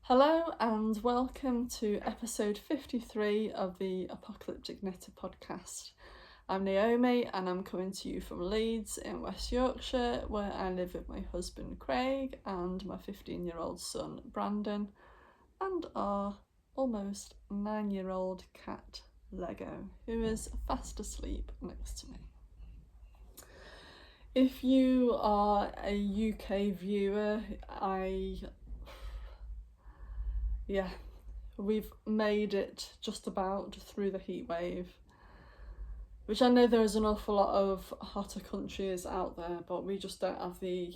Hello and welcome to episode 53 of the Apocalyptic Knitter podcast. I'm Naomi and I'm coming to you from Leeds in West Yorkshire, where I live with my husband Craig and my 15-year-old son Brandon and our almost 9-year-old cat Lego, who is fast asleep next to me. If you are a UK viewer, we've made it just about through the heat wave, which I know there is an awful lot of hotter countries out there, but we just don't have the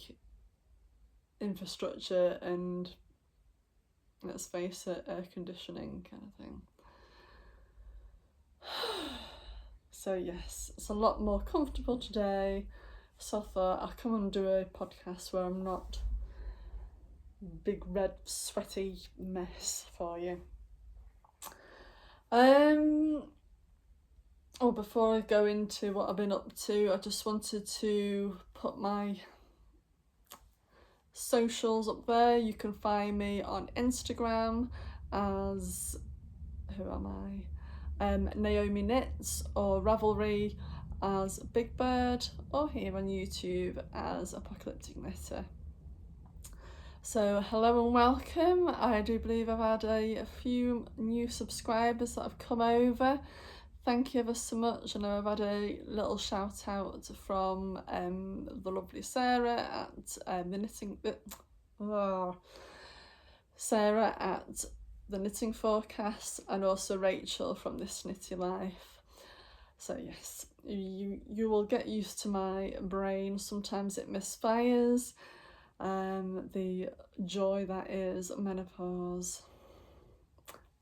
infrastructure and, let's face it, air conditioning kind of thing. So yes, it's a lot more comfortable today, so I thought I'll come and do a podcast where I'm not big red sweaty mess for you. Before I go into what I've been up to, I just wanted to put my socials up there. You can find me on Instagram as Naomi Knits, or Ravelry as Big Bird, or here on YouTube as Apocalyptic Knitter. So hello and welcome. I do believe I've had a few new subscribers that have come over. Thank you ever so much. I know I've had a little shout out from the lovely Sarah at Sarah at the Knitting Forecast, and also Rachel from This Knitty Life. So yes, you will get used to my brain. Sometimes it misfires. The joy that is menopause.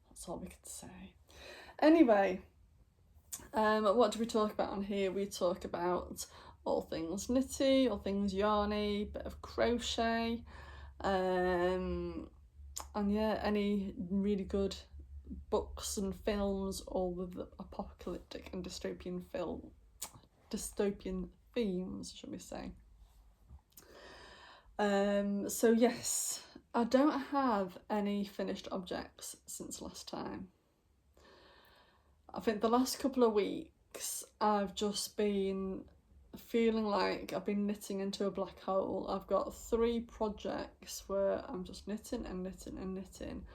That's all we can say. Anyway, what do we talk about on here? We talk about all things knitty, all things yarny, bit of crochet, and yeah, any really good books and films, all with the apocalyptic and dystopian themes, should we say. So yes, I don't have any finished objects since last time. I think the last couple of weeks I've just been feeling like I've been knitting into a black hole. I've got 3 projects where I'm just knitting and knitting and knitting,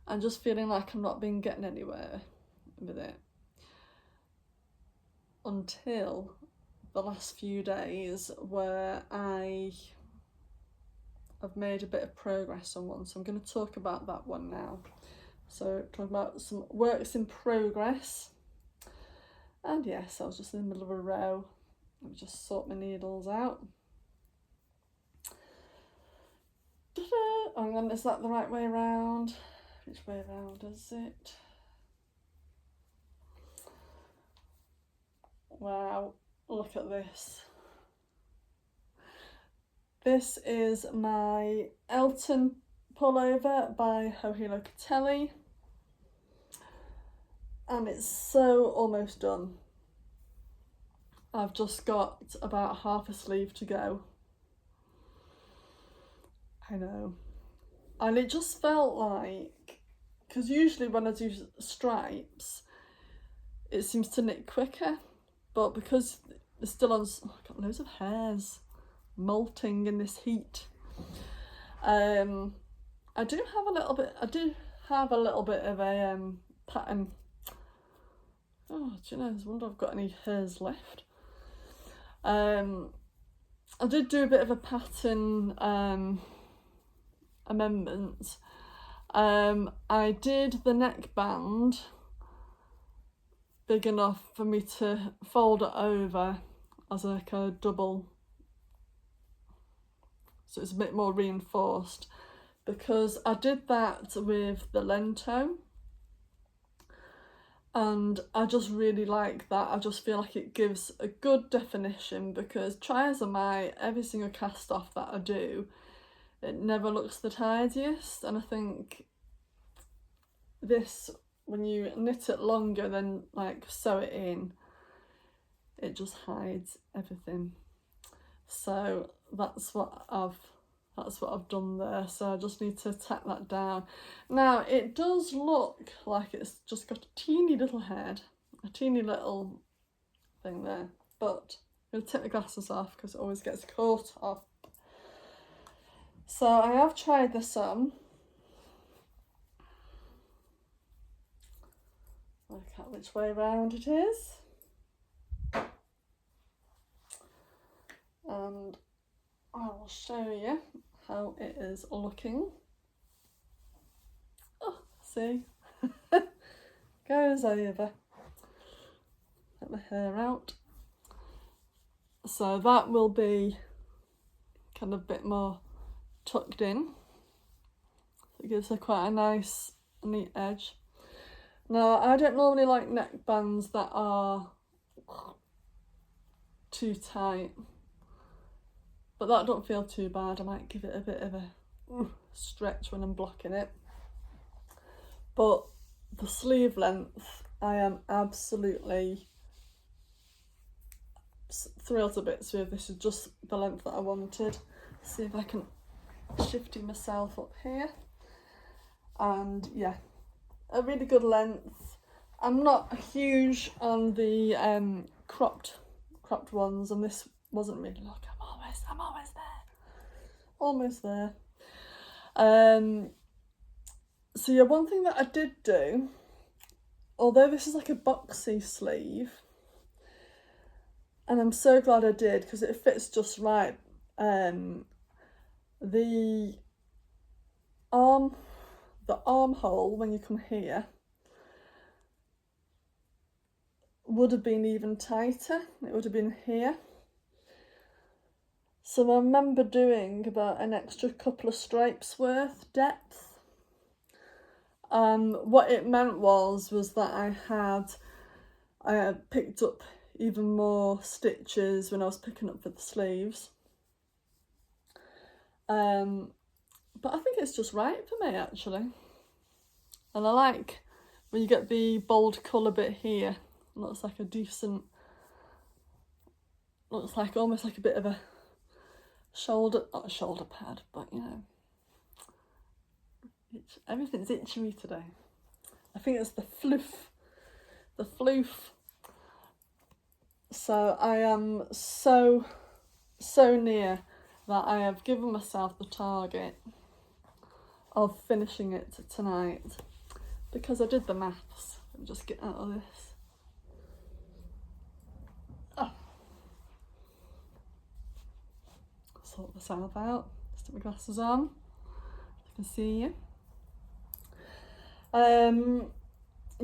and just feeling like I'm not been getting anywhere with it until the last few days, where I've made a bit of progress on one, so I'm going to talk about that one now. So talking about some works in progress, and yes, I was just in the middle of a row. Let me just sort my needles out. Hang on, is that the right way around? Which way around is it? Wow, look at this. This is my Elton pullover by Joji Locatelli, and it's so almost done. I've just got about half a sleeve to go. I know. And it just felt like, because usually when I do stripes, it seems to knit quicker, but because it's still on, I've got loads of hairs molting in this heat. I do have a little bit of a pattern. Oh, do you know, I wonder if I've got any hairs left. I did do a bit of a pattern amendment. I did the neckband big enough for me to fold it over as like a double, so it's a bit more reinforced, because I did that with the Lento, and I just really like that. I just feel like it gives a good definition, because try as I might, every single cast off that I do, it never looks the tidiest, and I think this, when you knit it longer than like sew it in, it just hides everything. So that's what I've That's what I've done there, so I just need to tack that down. Now, it does look like it's just got a teeny little head, a teeny little thing there, but I'm going to take the glasses off because it always gets caught off. So I have tried this on. Work out which way round it is. And I will show you how it is looking. Oh, see? Goes over. Let my hair out. So that will be kind of a bit more tucked in. It gives her quite a nice, neat edge. Now, I don't normally like neckbands that are too tight, but that don't feel too bad. I might give it a bit of a stretch when I'm blocking it. But the sleeve length, I am absolutely thrilled to bits with. This is just the length that I wanted. See if I can shift myself up here. And yeah, a really good length. I'm not huge on the cropped ones, and this wasn't really. Look, I'm almost there. So yeah, one thing that I did do, although this is like a boxy sleeve, and I'm so glad I did because it fits just right. The armhole when you come here would have been even tighter. It would have been here. So I remember doing about an extra couple of stripes worth depth. What it meant was that I had picked up even more stitches when I was picking up for the sleeves. But I think it's just right for me actually. And I like when you get the bold colour bit here. It looks like a decent, looks like almost like a bit of a shoulder, not a shoulder pad, but you know, everything's itchy today. I think it's the floof. So I am so near that I have given myself the target of finishing it tonight because I did the maths. Let me just get out of this. Oh. Sort myself out. Stick my glasses on. I can see you.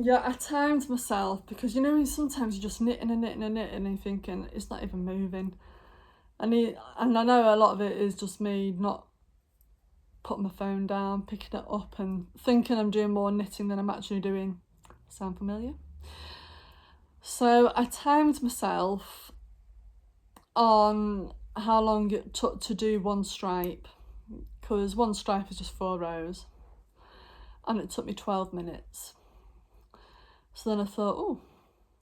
Yeah, I timed myself because you know sometimes you're just knitting and you're thinking it's not even moving. And I know a lot of it is just me not putting my phone down, picking it up and thinking I'm doing more knitting than I'm actually doing. Sound familiar? So I timed myself on how long it took to do one stripe, because one stripe is just 4 rows, and it took me 12 minutes. So then I thought, oh,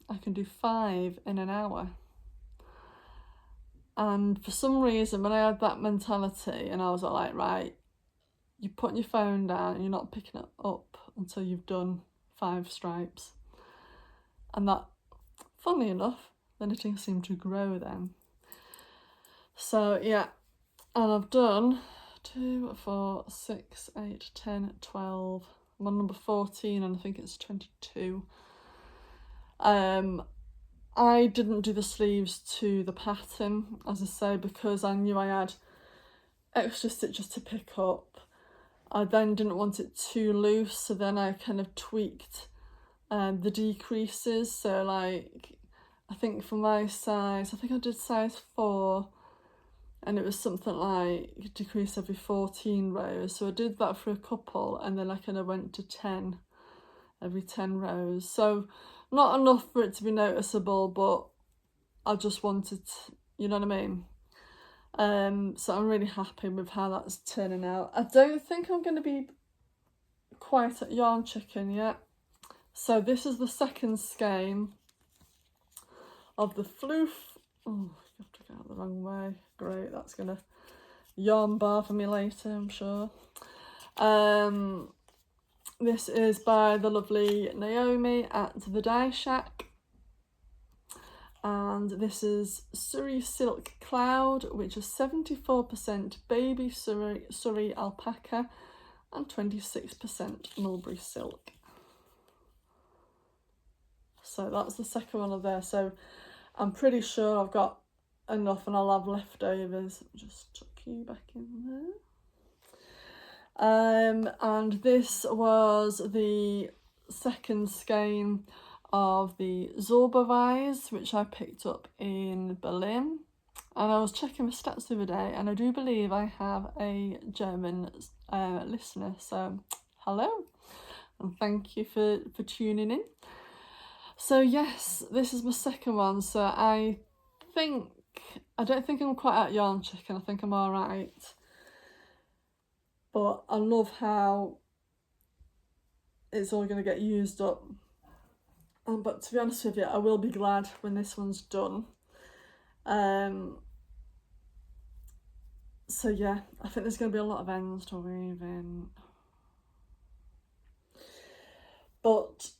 I can do 5 in an hour. And for some reason, when I had that mentality and I was like, right, you're putting your phone down and you're not picking it up until you've done 5 stripes. And that, funnily enough, the knitting seemed to grow then. So yeah, and I've done 2, 4, 6, 8, 10, 12. I'm on number 14 and I think it's 22. I didn't do the sleeves to the pattern, as I say, because I knew I had extra stitches to pick up. I then didn't want it too loose, so then I kind of tweaked the decreases. So like, I think for my size, I think I did size 4, and it was something like decrease every 14 rows. So I did that for a couple, and then I kind of went to 10 every 10 rows. So not enough for it to be noticeable, but I just wanted to, you know what I mean? So I'm really happy with how that's turning out. I don't think I'm going to be quite at yarn chicken yet. So this is the second skein of the floof. Oh, you have to go out the wrong way. Great, that's going to yarn bar for me later, I'm sure. This is by the lovely Naomi at the Dyeshack. And this is Surrey Silk Cloud, which is 74% baby Surrey alpaca and 26% mulberry silk. So that's the second one of there. So I'm pretty sure I've got enough and I'll have leftovers. Just chuck you back in there. And this was the second skein of the Zorba Vise, which I picked up in Berlin. And I was checking my stats the other day, and I do believe I have a German listener. So hello, and thank you for tuning in. So yes, this is my second one. So I don't think I'm quite at yarn chicken. I think I'm all right. But I love how it's all going to get used up. But to be honest with you, I will be glad when this one's done. So yeah, I think there's going to be a lot of ends to weave in. But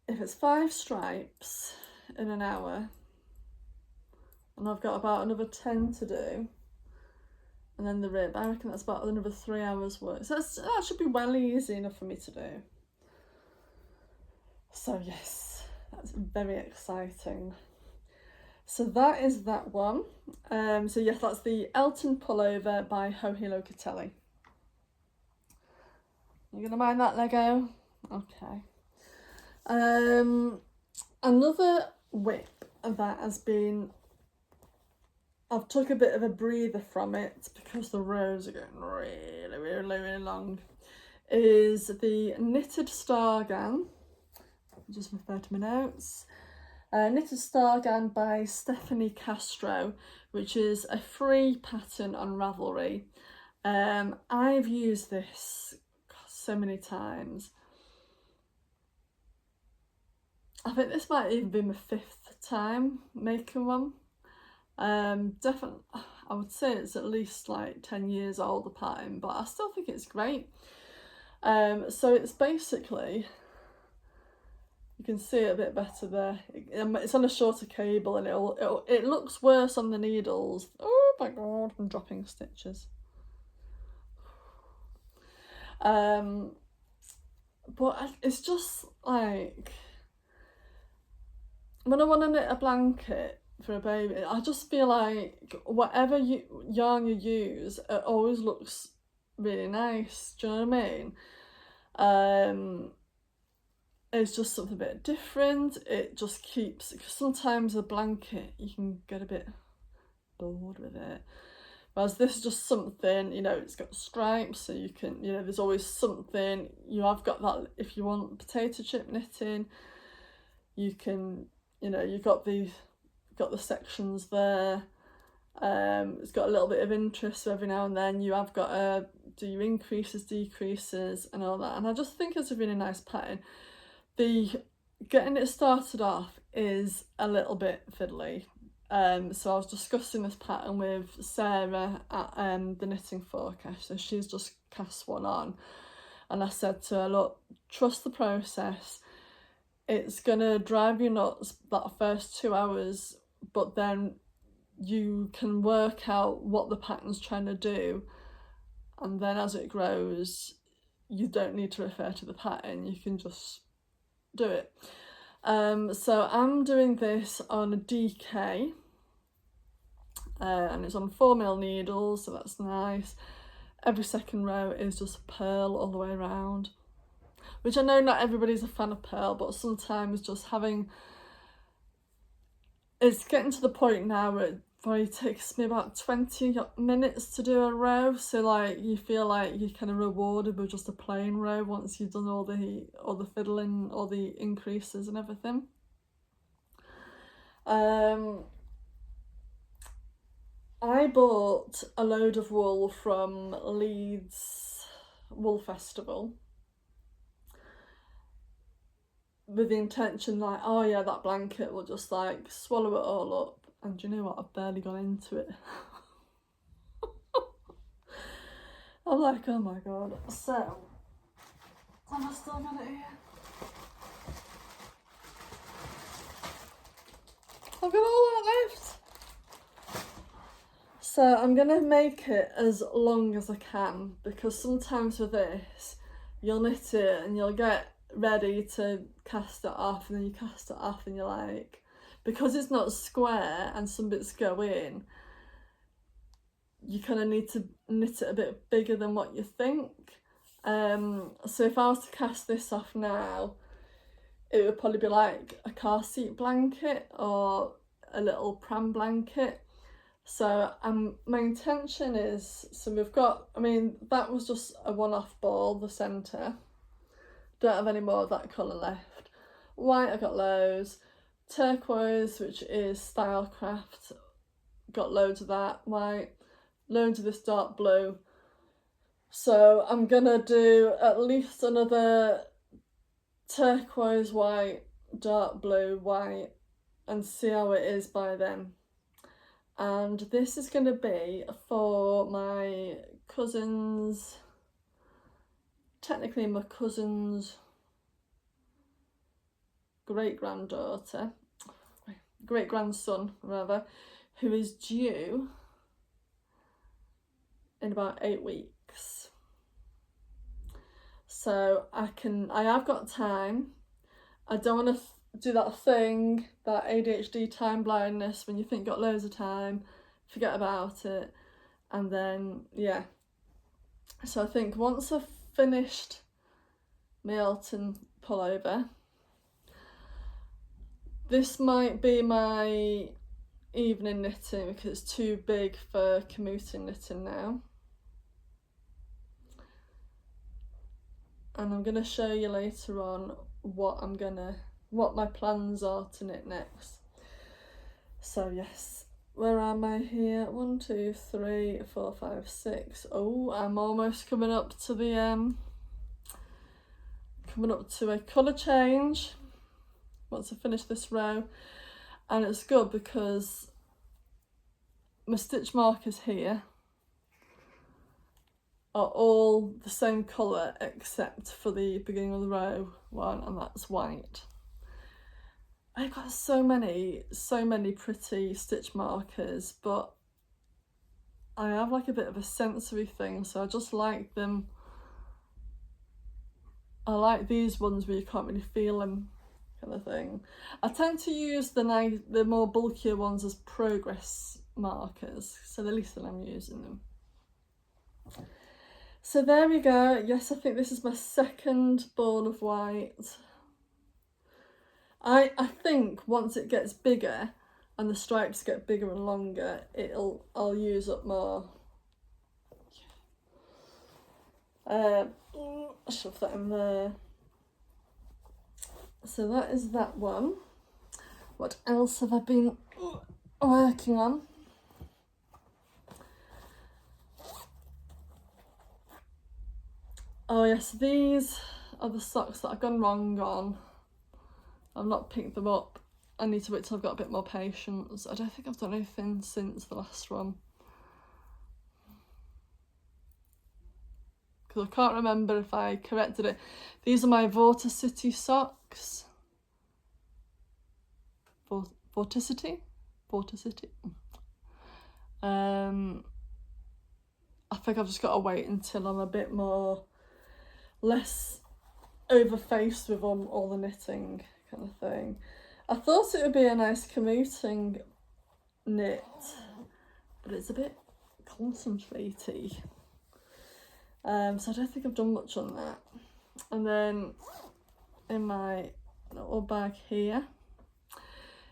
if it's 5 stripes in an hour, and I've got about another 10 to do, and then the rib, I reckon that's about another 3 hours work. So that should be well easy enough for me to do. So yes, that's very exciting. So that is that one. So yes, that's the Elton pullover by Joji Locatelli. You gonna mind that, Lego? Okay. Another WIP that has been, I've took a bit of a breather from it because the rows are getting really long, is the Knitted Stargan. Just refer to my notes. Knitted Stargan by Stephanie Castro, which is a free pattern on Ravelry. I've used this so many times. I think this might even be my 5th time making one. Definitely, I would say it's at least like 10 years old the pattern, but I still think it's great. So it's basically, you can see it a bit better there. It's on a shorter cable, and it looks worse on the needles. Oh my god, I'm dropping stitches. But it's just like, when I want to knit a blanket for a baby, I just feel like whatever yarn you use, it always looks really nice. Do you know what I mean? It's just something a bit different. It just keeps, because sometimes a blanket you can get a bit bored with it, whereas this is just something, you know, it's got stripes, so you can, you know, there's always something. You have got that, if you want potato chip knitting, you can, you know, you've got the sections there. It's got a little bit of interest, so every now and then you have got to do your increases, decreases and all that, and I just think it's a really nice pattern. The getting it started off is a little bit fiddly. So I was discussing this pattern with Sarah at the Knitting Forecast, so she's just cast one on, and I said to her, look, trust the process. It's gonna drive you nuts that first 2 hours, but then you can work out what the pattern's trying to do, and then as it grows, you don't need to refer to the pattern, you can just do it. So I'm doing this on a DK, and it's on 4mm needles, so that's nice. Every second row is just pearl all the way around, which I know not everybody's a fan of pearl, but sometimes just having, it's getting to the point now where it probably takes me about 20 minutes to do a row, so like you feel like you're kind of rewarded with just a plain row once you've done all the fiddling, all the increases and everything. I bought a load of wool from Leeds Wool Festival with the intention like, oh yeah, that blanket will just like swallow it all up. And you know what, I've barely gone into it. I'm like, oh my god. So, have I still got it here? I've got all that left. So I'm gonna make it as long as I can, because sometimes with this, you'll knit it and you'll get ready to cast it off, and then you cast it off and you're like, because it's not square and some bits go in, you kind of need to knit it a bit bigger than what you think. So if I was to cast this off now, it would probably be like a car seat blanket or a little pram blanket. So my intention is, so we've got, I mean, that was just a one-off ball, the centre. Don't have any more of that colour left. White, I got loads. Turquoise, which is Stylecraft, got loads of that. White, loads of this dark blue. So I'm gonna do at least another turquoise, white, dark blue, white, and see how it is by then. And this is going to be for my cousin's, technically my cousin's great-grandson rather, who is due in about 8 weeks. So I have got time. I don't want to do that thing, that ADHD time blindness, when you think you've got loads of time, forget about it, and then yeah. So I think once I've finished my Elton pullover, this might be my evening knitting because it's too big for commuting knitting now. And I'm going to show you later on what my plans are to knit next. So yes, where am I here? 1, 2, 3, 4, 5, 6. Oh, I'm almost coming up to the a colour change once I finish this row, and it's good because my stitch markers here are all the same colour except for the beginning of the row one, and that's white. I've got so many pretty stitch markers, but I have like a bit of a sensory thing, so I just like them. I like these ones where you can't really feel them, kind of thing. I tend to use the more bulkier ones as progress markers, so at least then I'm using them. So there we go. Yes, I think this is my second ball of white. I think once it gets bigger and the stripes get bigger and longer, I'll use up more. Shove that in there. So that is that one. What else have I been working on? Oh yes, these are the socks that I've gone wrong on. I've not picked them up. I need to wait till I've got a bit more patience. I don't think I've done anything since the last one, because I can't remember if I corrected it. These are my Vorticity socks. Vorticity? I think I've just got to wait until I'm a bit less overfaced with all the knitting kind of thing. I thought it would be a nice commuting knit, but it's a bit concentraty. So I don't think I've done much on that. And then in my little bag here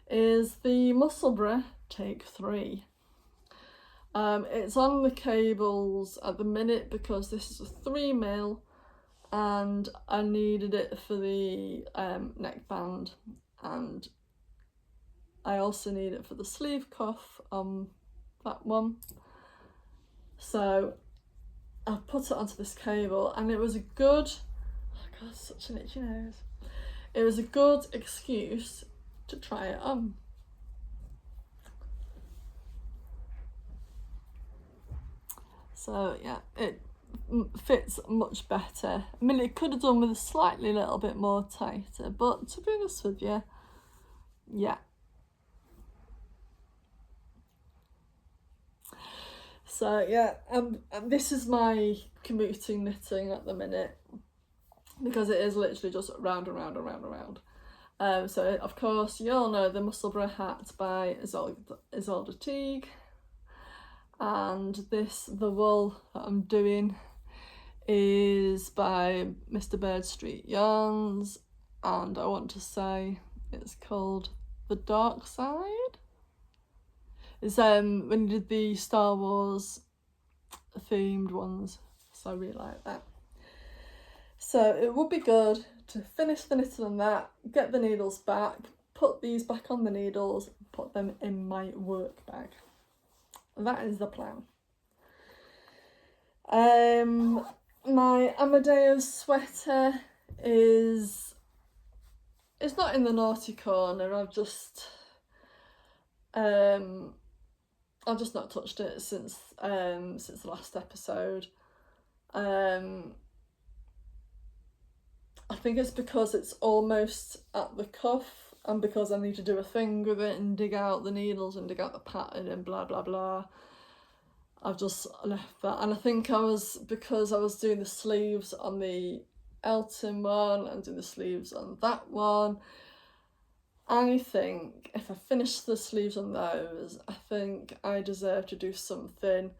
is the Musselburgh Take 3. It's on the cables at the minute because this is a 3mm and I needed it for the neckband, and I also need it for the sleeve cuff on that one. So I put it onto this cable, and it was a good, oh god, such an itchy nose. It was a good excuse to try it on. So yeah, it fits much better. I mean, it could have done with a slightly little bit more tighter, but to be honest with you, yeah. So yeah, and this is my commuting knitting at the minute, because it is literally just round and round and round and round. So of course you all know the Musselburgh hat by Isolde Teague, and the wool that I'm doing is by Mr. Bird Street Yarns, and I want to say it's called The Dark Side. It's when you did the Star Wars themed ones, so I really like that. So it would be good to finish the knitting on that, get the needles back, put these back on the needles, put them in my work bag. That is the plan. My Amadeus sweater is not in the naughty corner. I've just not touched it since the last episode. I think it's because it's almost at the cuff, and because I need to do a thing with it and dig out the needles and dig out the pattern and blah blah blah. I've just left that, and I think because I was doing the sleeves on the Elton one and doing the sleeves on that one. I think if I finish the sleeves on those, I think I deserve to do something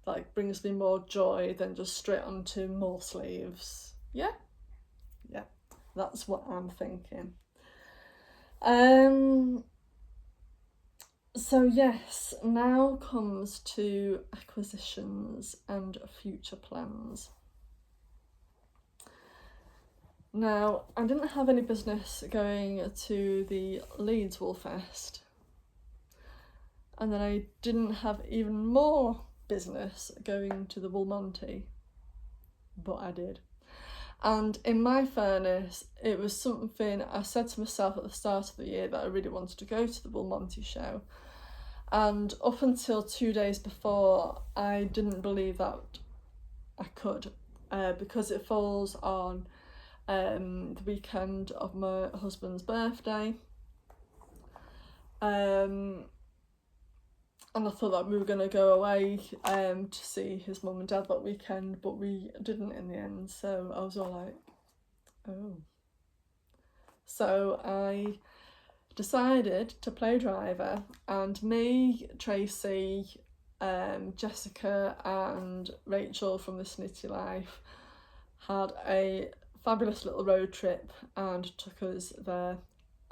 that brings me more joy than just straight onto more sleeves. Yeah, that's what I'm thinking. So yes, now comes to acquisitions and future plans. Now, I didn't have any business going to the Leeds Wool Fest, and then I didn't have even more business going to the Wool Monty, but I did. And in my fairness, it was something I said to myself at the start of the year that I really wanted to go to the Wool Monty show. And up until 2 days before, I didn't believe that I could, because it falls on the weekend of my husband's birthday. And I thought that we were going to go away to see his mum and dad that weekend, but we didn't in the end, so I was all like, oh. So I decided to play driver, and me, Tracy, Jessica and Rachel from This Nitty Life had a fabulous little road trip and took us there.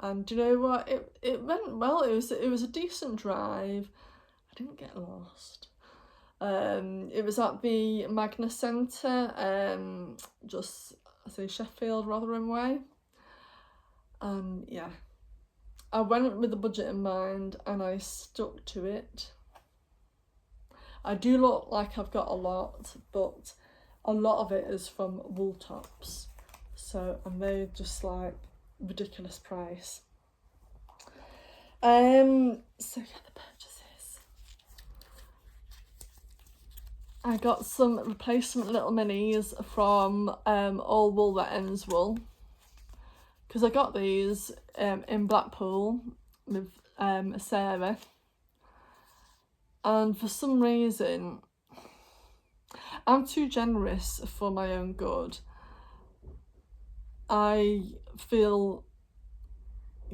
And you know what, it went well. It was a decent drive. I didn't get lost. It was at the Magna Centre, just I say Sheffield, Rotherham way. And yeah, I went with the budget in mind and I stuck to it. I do look like I've got a lot, but a lot of it is from wool tops. So, and they're just like ridiculous price. So yeah, the purchases. I got some replacement little minis from All Wool That Ends Wool, because I got these in Blackpool with Sarah, and for some reason I'm too generous for my own good. I feel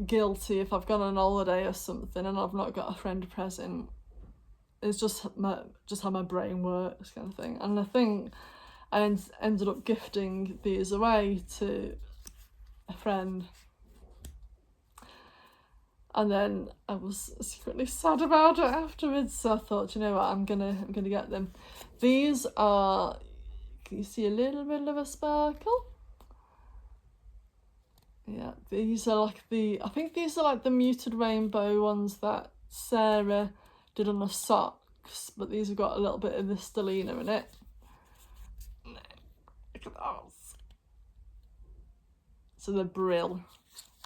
guilty if I've gone on holiday or something and I've not got a friend present. It's just how my brain works, kind of thing. And I think I ended up gifting these away to a friend, and then I was secretly sad about it afterwards. So I thought, you know what, I'm gonna get them. These are, can you see a little bit of a sparkle? Yeah, these are like I think these are like the muted rainbow ones that Sarah did on the socks, but these have got a little bit of the stellina in it. Look at those. So they're brill.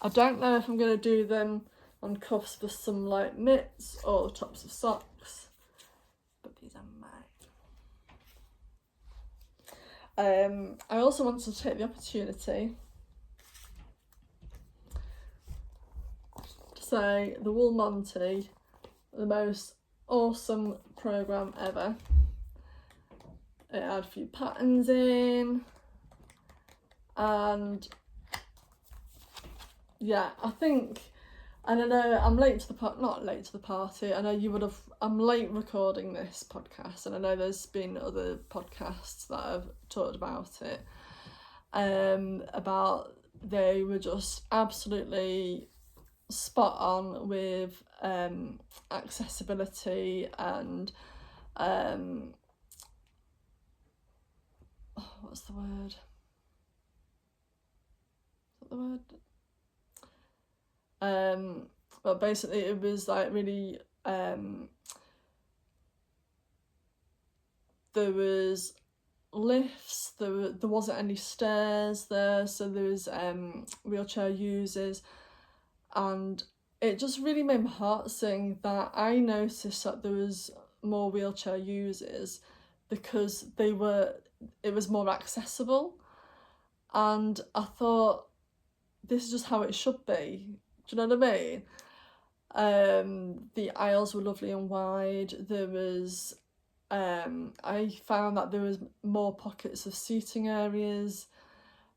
I don't know if I'm going to do them on cuffs for some like mitts or tops of socks, but these are mine. I also wanted to take the opportunity to say the Wool Monty, the most awesome programme ever. It had a few patterns in, and yeah, I think, and I know I'm late to the not late to the party, I know you would have, I'm late recording this podcast, and I know there's been other podcasts that have talked about it, about they were just absolutely spot on with accessibility and what's the word? Is that the word? But basically it was like really there was lifts, there wasn't any stairs there, so there was wheelchair users, and it just really made my heart sing that I noticed that there was more wheelchair users because it was more accessible, and I thought this is just how it should be. Do you know what I mean? The aisles were lovely and wide. There was I found that there was more pockets of seating areas.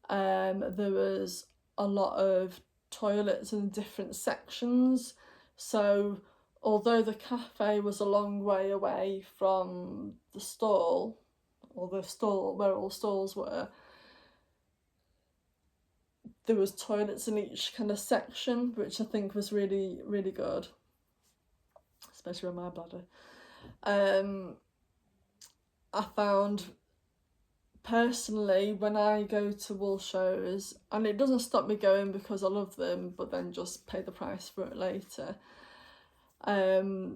There was a lot of toilets in different sections, so although the cafe was a long way away from the stall, or the stall where all stalls were, there was toilets in each kind of section, which I think was really, really good, especially with my bladder. I found personally, when I go to wool shows, and it doesn't stop me going because I love them, but then just pay the price for it later, the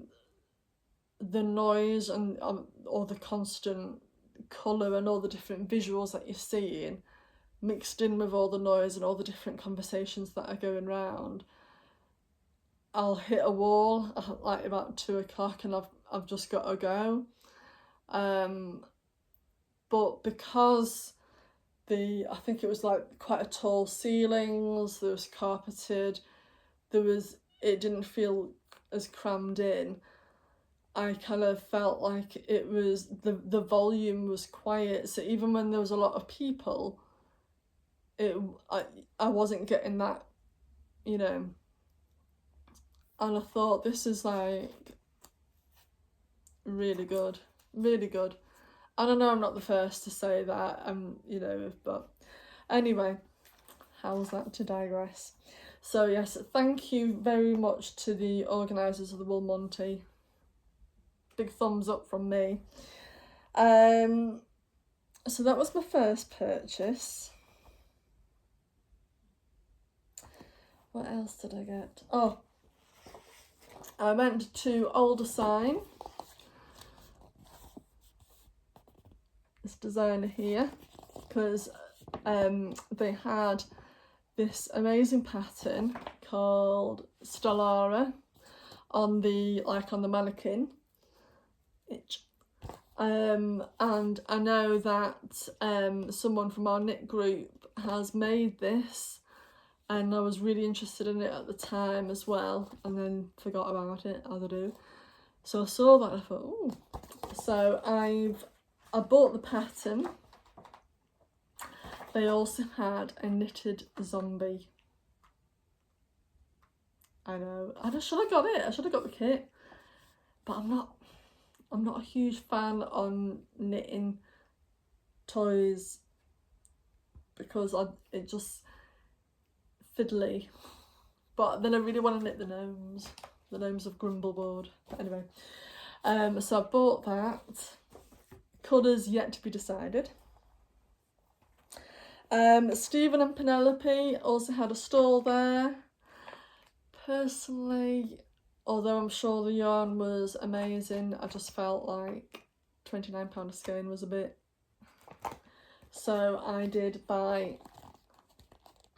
noise and or the constant colour and all the different visuals that you're seeing mixed in with all the noise and all the different conversations that are going round, I'll hit a wall like about 2 o'clock and I've just got to go. But because I think it was like quite a tall ceilings, there was carpeted, it didn't feel as crammed in. I kind of felt like it was, the volume was quiet, so even when there was a lot of people, I wasn't getting that, you know. And I thought, this is like really good, really good. And I know I'm not the first to say that, you know, but anyway, how's that to digress? So yes, thank you very much to the organisers of the Wool Monty. Big thumbs up from me. So that was my first purchase. What else did I get? Oh, I went to Aldersign. This designer here, because they had this amazing pattern called Stellara on the mannequin. And I know that someone from our knit group has made this, and I was really interested in it at the time as well, and then forgot about it, as I do. So I saw that and I thought, ooh. So I bought the pattern. They also had a knitted zombie. I know, should have got it. I should have got the kit, but I'm not a huge fan on knitting toys because it just fiddly. But then I really want to knit the gnomes of Grumbleboard. But anyway, so I bought that. Colours yet to be decided. Stephen and Penelope also had a stall there. Personally, although I'm sure the yarn was amazing, I just felt like £29 a skein was a bit. So I did buy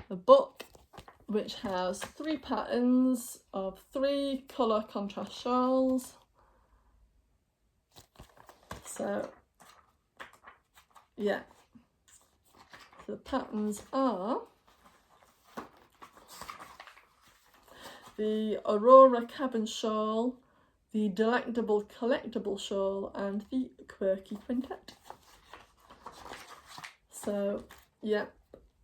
a book which has 3 patterns of 3 colour contrast shawls. So yeah, The patterns are the Aurora Cabin Shawl, the Delectable Collectible Shawl, and the Quirky Quintet. So yeah,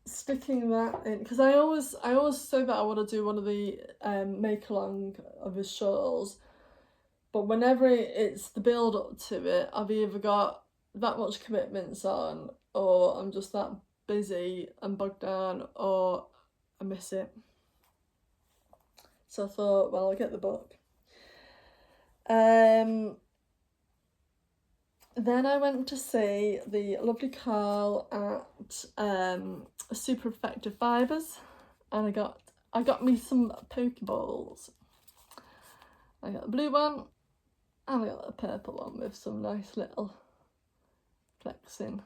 sticking that in, because I always say that I want to do one of the make along of his shawls, but whenever it's the build up to it, I've either got that much commitments on, or I'm just that busy and bogged down, or I miss it. So I thought, well, I'll get the book. Then I went to see the lovely Carl at Super Effective Fibres, and I got me some Pokeballs. I got the blue one, and I got the purple one with some nice little flecks in.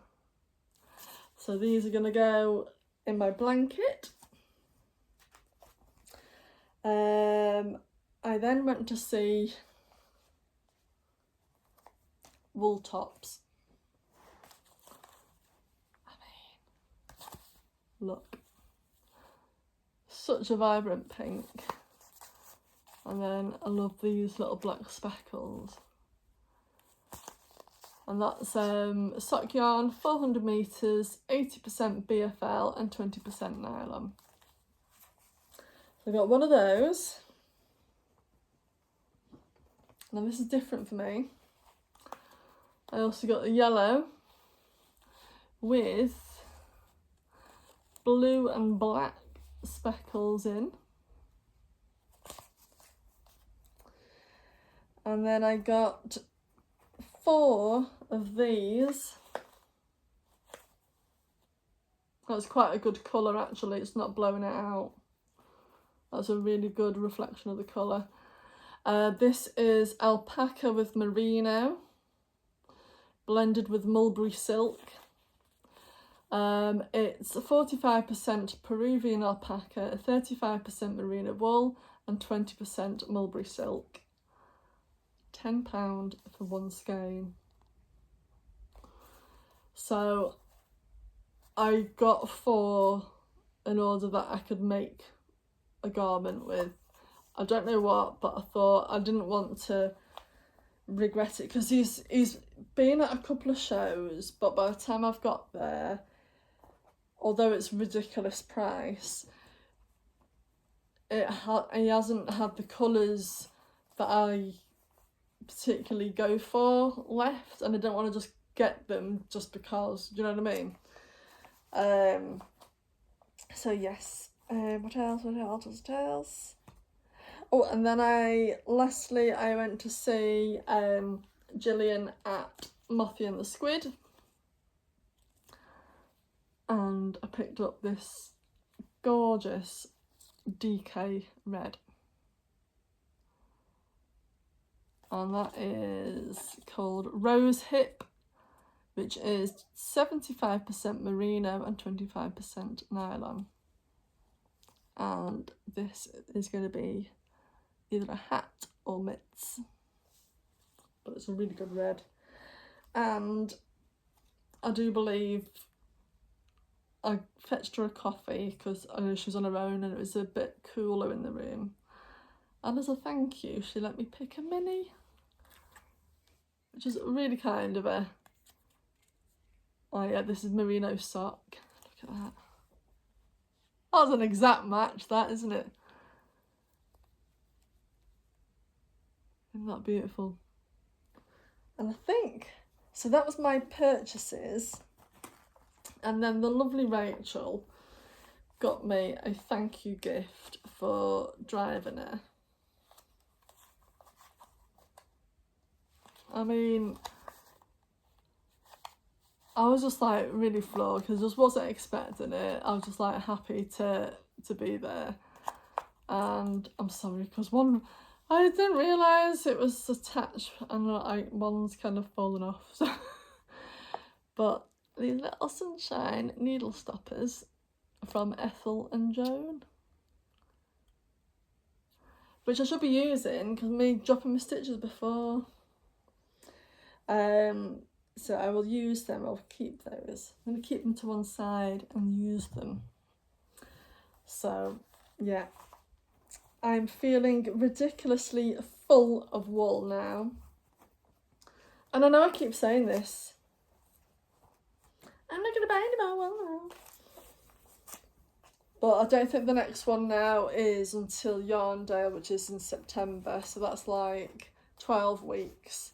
So these are gonna go in my blanket. I then went to see Wool Tops. I mean, look, such a vibrant pink, and then I love these little black speckles, and that's sock yarn, 400 meters, 80% BFL and 20% nylon. So I got one of those. Now this is different for me. I also got the yellow with blue and black speckles in. And then I got 4 of these. That's quite a good colour actually, it's not blowing it out. That's a really good reflection of the colour. This is alpaca with merino, blended with mulberry silk. It's 45% Peruvian alpaca, 35% merino wool, and 20% mulberry silk. £10 for one skein. So I got 4 in order that I could make a garment with. I don't know what, but I thought I didn't want to regret it, because he's been at a couple of shows, but by the time I've got there, although it's a ridiculous price, he hasn't had the colours that I particularly go for left, and I don't want to just get them just because, do you know what I mean? So yes, what else? Oh, and then lastly I went to see Gillian at Monty and the Squid, and I picked up this gorgeous DK red, and that is called Rose Hip, which is 75% merino and 25% nylon, and this is going to be either a hat or mitts, but it's a really good red. And I do believe I fetched her a coffee because I know she was on her own and it was a bit cooler in the room, and as a thank you she let me pick a mini, which is really kind of her. Oh yeah, this is merino sock, look at that. That's an exact match, that, isn't it? Isn't that beautiful? And I think, so that was my purchases, and then the lovely Rachel got me a thank you gift for driving her. I mean, I was just like really floored because I just wasn't expecting it. I was just like happy to be there, and I'm sorry because I didn't realise it was attached and one's kind of fallen off. So. But these little sunshine needle stoppers from Ethel and Joan, which I should be using because me dropping my stitches before. So I will use them, I'll keep those. I'm going to keep them to one side and use them. So yeah, I'm feeling ridiculously full of wool now. And I know I keep saying this, I'm not going to buy any more wool now. But I don't think the next one now is until Yarn Day, which is in September. So that's like 12 weeks.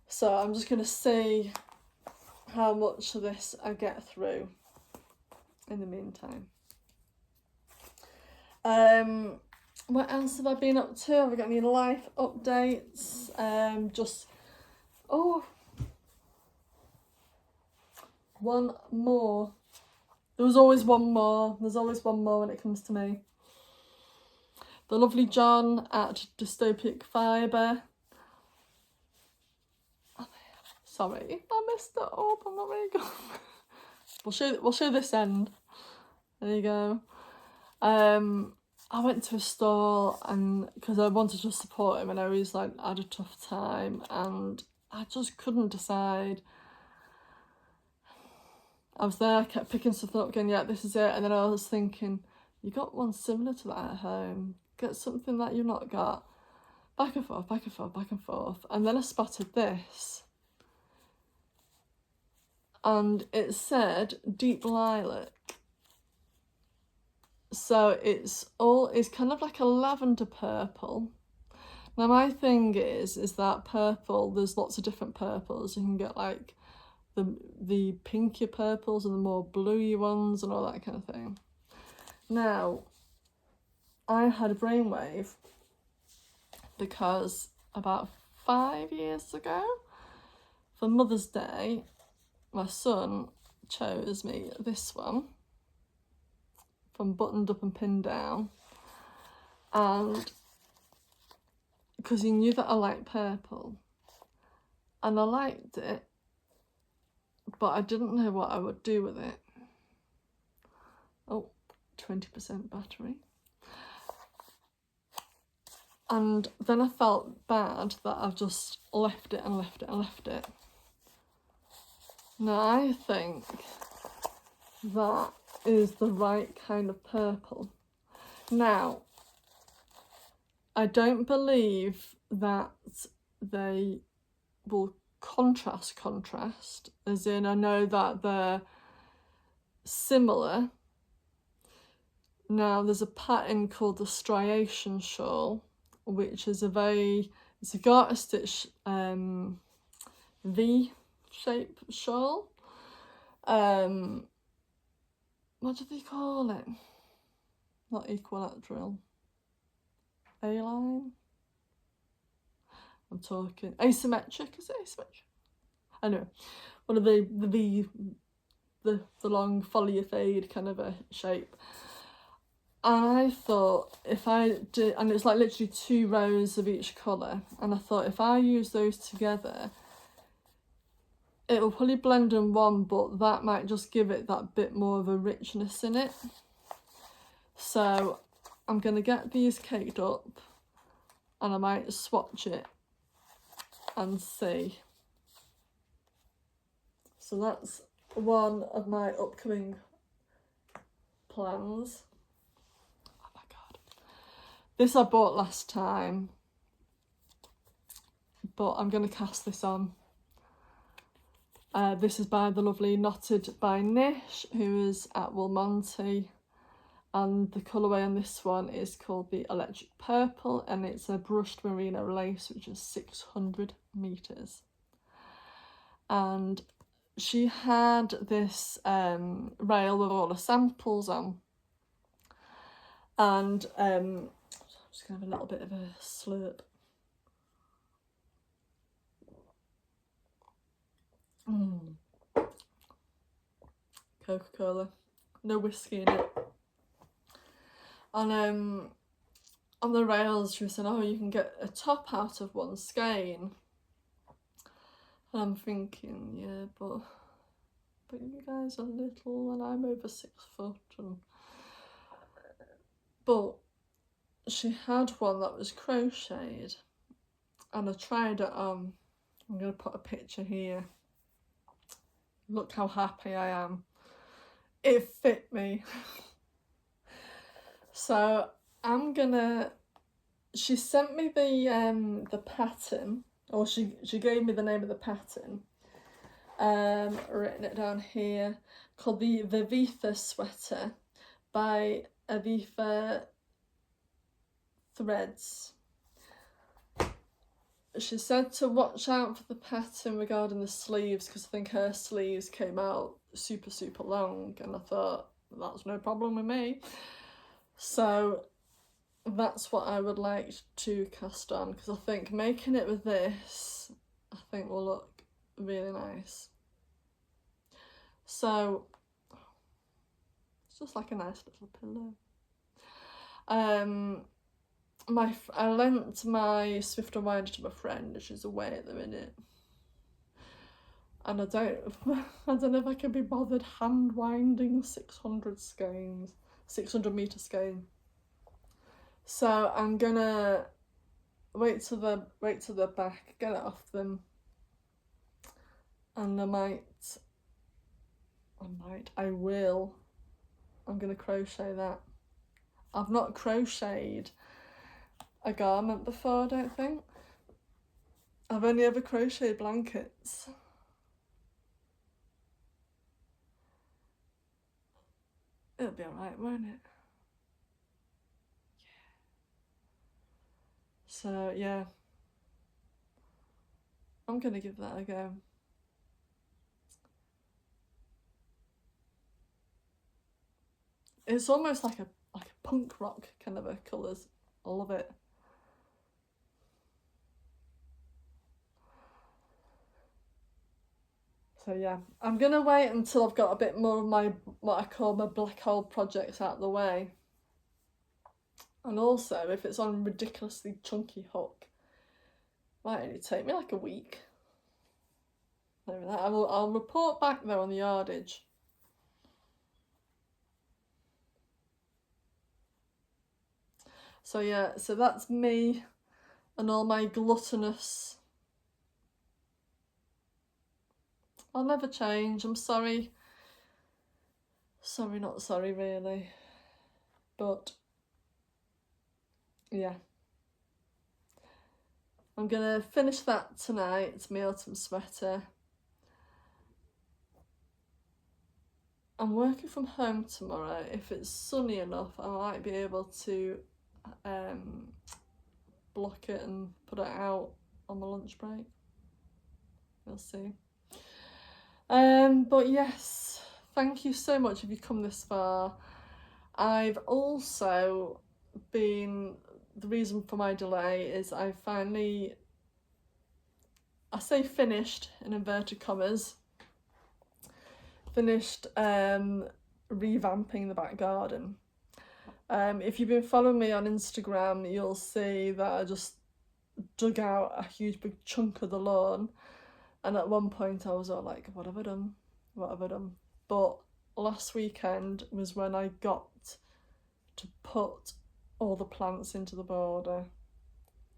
So I'm just going to see how much of this I get through in the meantime. What else have I been up to? Have I got any life updates? One more. There's always one more when it comes to me. The lovely John at Dystopic Fibre. Sorry, I messed it up. I'm not very good. We'll show this end. There you go. I went to a store and because I wanted to support him, and I was like had a tough time, and I just couldn't decide. I was there, I kept picking something up, going, yeah, this is it. And then I was thinking, you got one similar to that at home. Get something that you've not got. Back and forth, back and forth, back and forth. And then I spotted this. And it said deep lilac. So it's kind of like a lavender purple. Now my thing is that purple, there's lots of different purples. You can get like the pinkier purples and the more bluey ones and all that kind of thing. Now, I had a brainwave because about 5 years ago, for Mother's Day, my son chose me this one from Buttoned Up and Pinned Down, and because he knew that I liked purple, and I liked it, but I didn't know what I would do with it. Oh, 20% battery. And then I felt bad that I've just left it and left it and left it. Now I think that is the right kind of purple. Now, I don't believe that they will contrast, as in I know that they're similar. Now there's a pattern called the striation shawl, which is it's a garter stitch V shape shawl. What do they call it? Not equilateral. A-line? I'm talking asymmetric, is it asymmetric? Anyway, one of the long foliate kind of a shape. And I thought if I did, and it's like literally 2 rows of each colour, and I thought if I use those together, it will probably blend in one, but that might just give it that bit more of a richness in it. So I'm going to get these caked up, and I might swatch it and see. So that's one of my upcoming plans. Oh my god. This I bought last time, but I'm going to cast this on. This is by the lovely Knotted by Nish, who is at Monty. And the colourway on this one is called the Electric Purple, and it's a brushed merino lace, which is 600 metres. And she had this rail with all the samples on. And I'm just going to have a little bit of a slurp. Coca-Cola, no whiskey in it. And on the rails she was saying, oh, you can get a top out of one skein. And I'm thinking, yeah, but you guys are little and I'm over 6 foot. But she had one that was crocheted, and I tried it on, I'm going to put a picture here. Look how happy I am. It fit me. So I'm gonna, she sent me the pattern, or she gave me the name of the pattern, written it down here, called the Vivitha sweater by Aviva Threads. She said to watch out for the pattern regarding the sleeves, because I think her sleeves came out super long, and I thought that's no problem with me. So that's what I would like to cast on, because I think making it with this, I think will look really nice. So it's just like a nice little pillow. I lent my Swift and Winder to my friend. She's away at the minute, and I don't know if I can be bothered hand winding 600 skeins, 600 meter skein. So I'm gonna wait till the back, get it off them, and I'm gonna crochet that. I've not crocheted a garment before, I don't think. I've only ever crocheted blankets. It'll be alright, won't it? So yeah, I'm gonna give that a go. It's almost like a punk rock kind of a colours. I love it. So yeah, I'm gonna wait until I've got a bit more of my, what I call my black hole projects out of the way. And also, if it's on a ridiculously chunky hook, might only take me like a week. Maybe that. I'll report back though on the yardage. So yeah, so that's me and all my gluttonous. I'll never change, I'm sorry. Sorry, not sorry really. But yeah. I'm gonna finish that tonight. It's my autumn sweater. I'm working from home tomorrow. If it's sunny enough, I might be able to block it and put it out on my lunch break. We'll see. But yes, thank you so much if you've come this far. I've also been, the reason for my delay is I say finished in inverted commas, finished revamping the back garden. If you've been following me on Instagram, you'll see that I just dug out a huge big chunk of the lawn, and at one point I was all like, what have I done? What have I done? But last weekend was when I got to put all the plants into the border,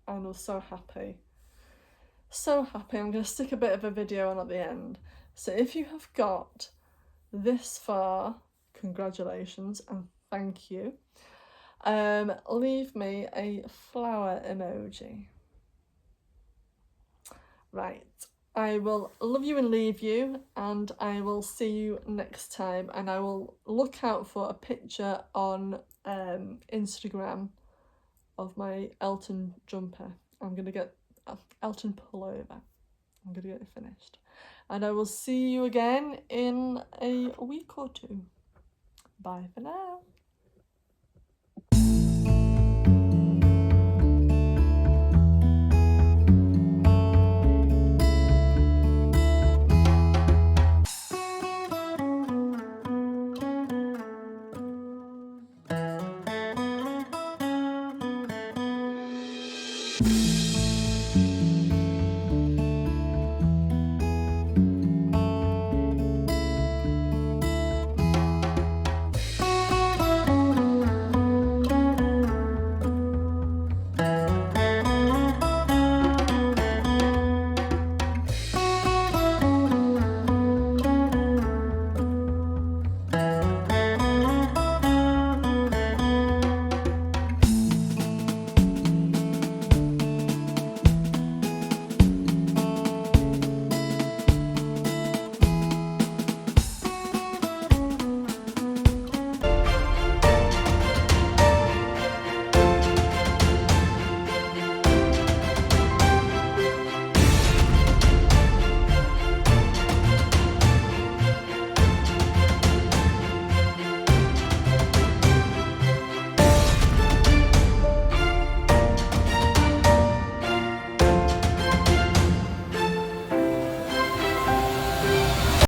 and I was so happy. So happy. I'm going to stick a bit of a video on at the end. So if you have got this far, congratulations and thank you. Leave me a flower emoji. Right, I will love you and leave you, and I will see you next time, and I will look out for a picture on Instagram of my Elton jumper. I'm going to get Elton pullover. I'm going to get it finished. And I will see you again in a week or two. Bye for now.